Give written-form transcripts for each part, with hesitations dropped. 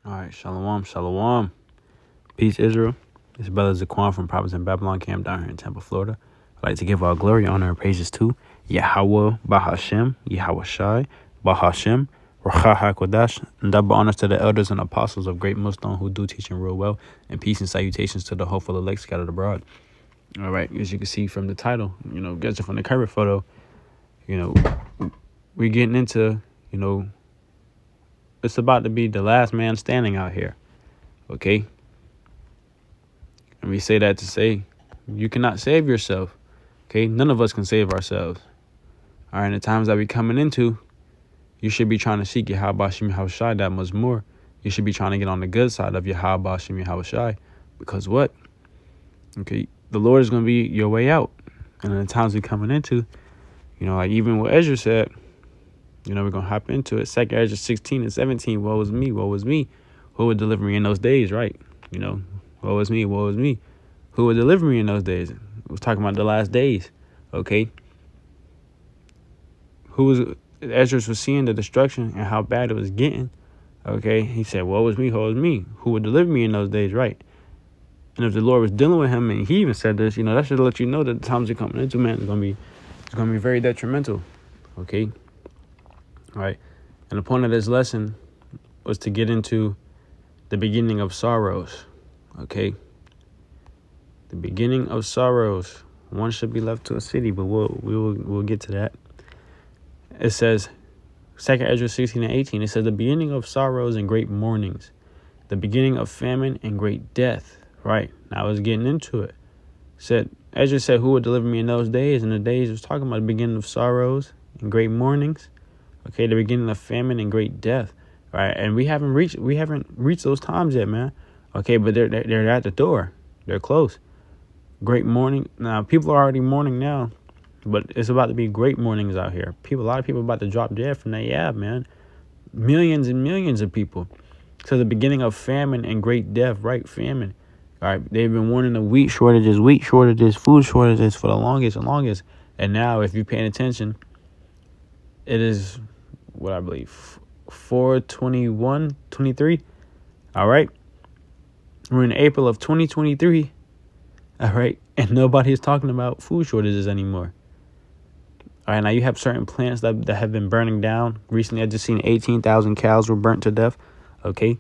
All right, shalom, shalom. Peace, Israel. This is Brother Zaquan from Prophets in Babylon Camp down here in Tampa, Florida. I'd like to give all glory, honor, and praises to Yahweh, Bahashem, Yahweh Shai, Bahashem, Racha HaKodash, and double honors to the elders and apostles of Great Millstone who do teach and rule well, and peace and salutations to the hopeful elect scattered abroad. All right, as you can see from the title, judging from the cover photo, we're getting into, it's about to be the last man standing out here, okay? And we say that to say, you cannot save yourself, okay? None of us can save ourselves. All right, in the times that we're coming into, you should be trying to seek Yahweh Shem Yahweh Shai that much more. You should be trying to get on the good side of Yahweh Shem Yahweh Shai. Because what? Okay, the Lord is going to be your way out. And in the times we're coming into, like even what Ezra said, we're going to hop into it. 2 Ezra 16 and 17, woe is me, woe is me. Who would deliver me in those days, right? Woe is me, woe is me. Who would deliver me in those days? It was talking about the last days, okay? Ezra was seeing the destruction and how bad it was getting, okay? He said, woe is me, woe is me. Who would deliver me in those days, right? And if the Lord was dealing with him, and he even said this, that should let you know that the times you're coming into, man, it's gonna be very detrimental, okay? All right. And the point of this lesson was to get into the beginning of sorrows, okay? The beginning of sorrows. One should be left to a city, but we'll get to that. It says, 2 Ezra 16 and 18, it says, the beginning of sorrows and great mournings, the beginning of famine and great death. Right. Now I was getting into it. Ezra said, who would deliver me in those days? And the days was talking about the beginning of sorrows and great mournings. Okay, the beginning of famine and great death. Right. And we haven't reached those times yet, man. Okay, but they're at the door. They're close. Great mourning. Now people are already mourning now, but it's about to be great mournings out here. A lot of people about to drop dead from that man. Millions and millions of people. So the beginning of famine and great death, right? Famine. All right, they've been warning of wheat shortages, food shortages for the longest. And now, if you're paying attention, it is what I believe, 4/21/23. All right, we're in April of 2023. All right, and nobody is talking about food shortages anymore. All right, now you have certain plants that have been burning down. Recently, I just seen 18,000 cows were burnt to death. Okay,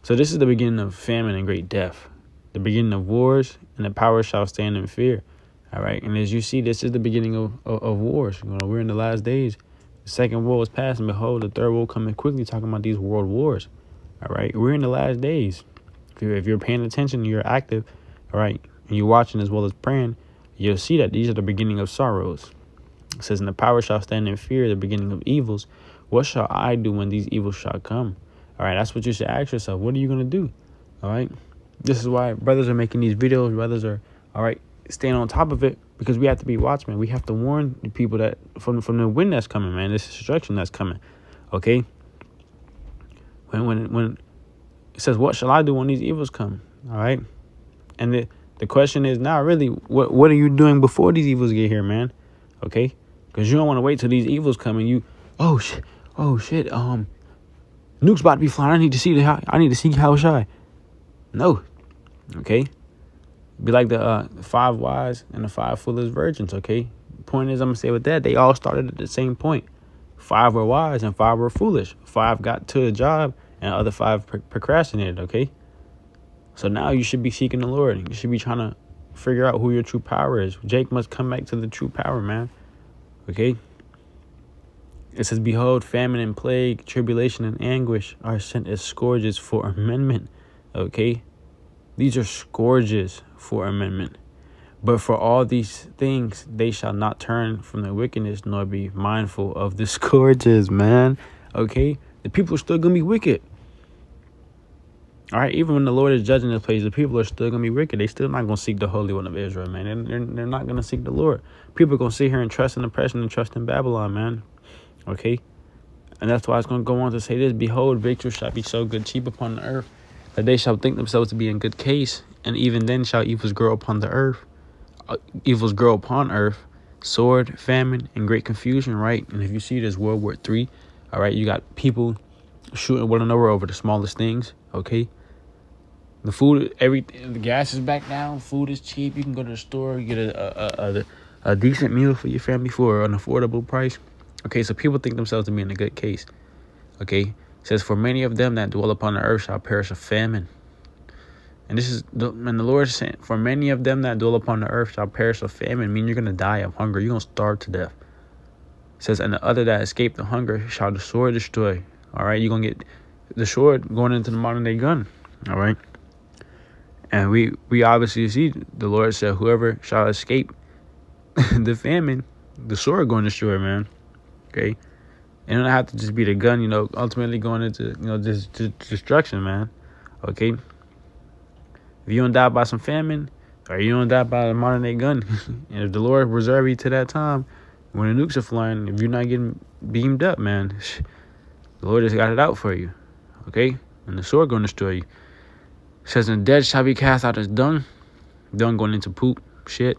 so this is the beginning of famine and great death. The beginning of wars, and the power shall stand in fear. All right. And as you see, this is the beginning of wars. We're in the last days. The second war is past, and behold, the third war coming quickly, talking about these world wars. All right. We're in the last days. If you're paying attention, you're active. All right. And you're watching as well as praying, you'll see that these are the beginning of sorrows. It says, and the power shall stand in fear, the beginning of evils. What shall I do when these evils shall come? All right. That's what you should ask yourself. What are you going to do? All right. This is why brothers are making these videos. Brothers are, staying on top of it, because we have to be watchmen. We have to warn the people that from the wind that's coming, man, this destruction that's coming. Okay. When it says, what shall I do when these evils come? All right. And the question is now really, what are you doing before these evils get here, man? Okay. Because you don't want to wait till these evils come and oh shit, nuke's about to be flying. I need to see how shy. No. Okay. Be like the 5 wise and the 5 foolish virgins. Okay. Point is, I'm going to say with that, they all started at the same point. 5 were wise and 5 were foolish. 5 got to the job and the other 5 procrastinated. Okay. So now you should be seeking the Lord. You should be trying to figure out who your true power is. Jake must come back to the true power, man. Okay. It says, behold, famine and plague, tribulation and anguish are sent as scourges for amendment. Okay. These are scourges for amendment. But for all these things, they shall not turn from their wickedness, nor be mindful of the scourges, man. Okay? The people are still going to be wicked. All right? Even when the Lord is judging this place, the people are still going to be wicked. They still not going to seek the Holy One of Israel, man. They're not going to seek the Lord. People are going to sit here and trust in oppression and trust in Babylon, man. Okay? And that's why it's going to go on to say this. Behold, victory shall be so good, cheap upon the earth, that they shall think themselves to be in good case, and even then shall evils grow upon the earth. Evils grow upon earth, sword, famine, and great confusion, right? And if you see this World War III, all right, you got people shooting one another over the smallest things. Okay. The food, the gas is back down. Food is cheap. You can go to the store, get a decent meal for your family for an affordable price. Okay, so people think themselves to be in a good case. Okay, it says, for many of them that dwell upon the earth shall perish of famine. And the Lord is saying, for many of them that dwell upon the earth shall perish of famine. Mean you're gonna die of hunger. You're gonna starve to death. It says, and the other that escape the hunger shall the sword destroy. All right, you're gonna get the sword going into the modern day gun. All right. And we obviously see the Lord said, whoever shall escape the famine, the sword going to destroy, man. Okay. And it don't have to just be the gun, ultimately going into, this destruction, man. Okay. If you don't die by some famine, or you don't die by a modern day gun, and if the Lord reserve you to that time, when the nukes are flying, if you're not getting beamed up, man, the Lord just got it out for you. Okay. And the sword going to destroy you. It says, and the dead shall be cast out as dung going into poop, shit.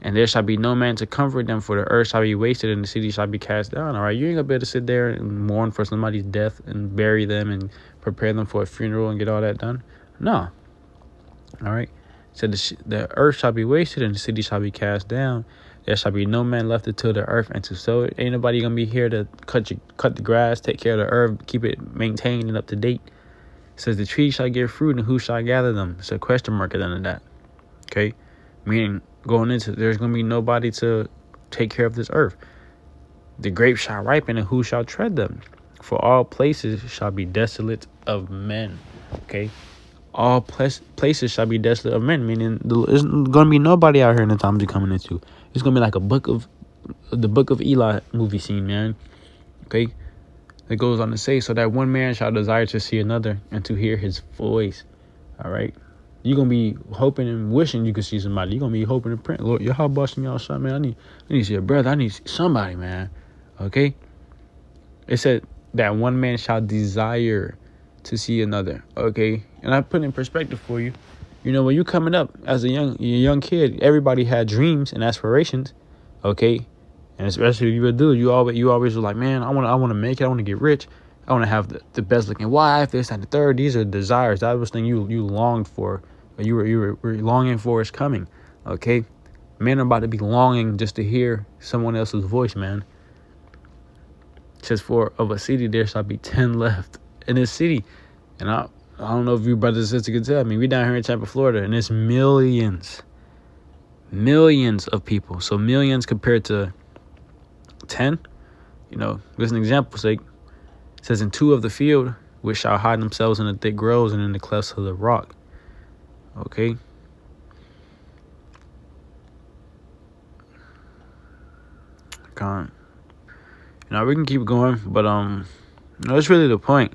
And there shall be no man to comfort them, for the earth shall be wasted and the city shall be cast down. All right, you ain't gonna be able to sit there and mourn for somebody's death and bury them and prepare them for a funeral and get all that done. No. All right. So the earth shall be wasted and the city shall be cast down. There shall be no man left to till the earth and to sow it. Ain't nobody gonna be here to cut the grass, take care of the earth, keep it maintained and up to date. It says the trees shall give fruit and who shall gather them? It's a question mark at the end of that. Okay? Meaning going into, there's going to be nobody to take care of this earth. The grapes shall ripen and who shall tread them? For all places shall be desolate of men. Okay? All places shall be desolate of men. Meaning there's going to be nobody out here in the times you're coming into. It's going to be like the Book of Eli movie scene, man. Okay? It goes on to say, so that one man shall desire to see another and to hear his voice. All right. You're going to be hoping and wishing you could see somebody. You're going to be hoping and praying, Lord, how busting me outside, man. I need to see a brother. I need to see somebody, man. Okay. It said that one man shall desire to see another. Okay. And I put in perspective for you. When you coming up as a young kid, everybody had dreams and aspirations. Okay. And especially if you're a dude, you always were like, man, I want to make it. I want to get rich. I want to have the best looking wife, this and the third. These are desires. That was the thing you longed for. Or you were longing for is coming. Okay. Men are about to be longing just to hear someone else's voice, man. It says, for of a city there shall be 10 left in this city. And I don't know if you brothers and sisters can tell me. We down here in Tampa, Florida, and it's millions of people. So millions compared to 10, there's an example sake. It says, in 2 of the field which shall hide themselves in the thick groves and in the clefts of the rock. Okay. We can keep going, but that's really the point.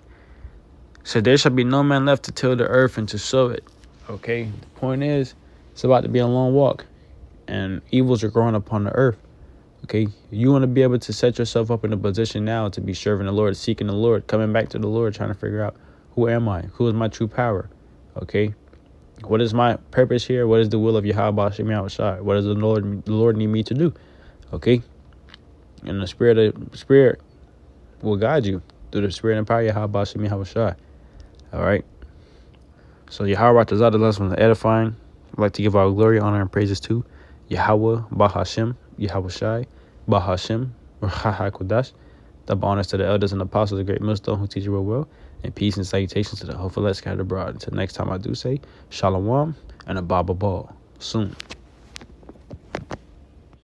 So there shall be no man left to till the earth and to sow it. Okay. The point is, it's about to be a long walk, and evils are growing upon the earth. Okay, you want to be able to set yourself up in a position now to be serving the Lord, seeking the Lord, coming back to the Lord, trying to figure out, who am I? Who is my true power? Okay, what is my purpose here? What is the will of Yahweh Shem Yahushua? What does the Lord need me to do? Okay, and the Spirit will guide you through the Spirit and power of Yahweh Shem Yahushua. All right, so Yahweh Tazah, the lesson was edifying. I'd like to give our glory, honor, and praises to Yahweh Bahashem, Yahweh Shai, Bahashem, Raha Kodash. Double honors to the elders and apostles of the great millstone who teach you well, and peace and salutations to the hopeful that scattered abroad. Until next time, I do say Shalom and a Baba Ball soon.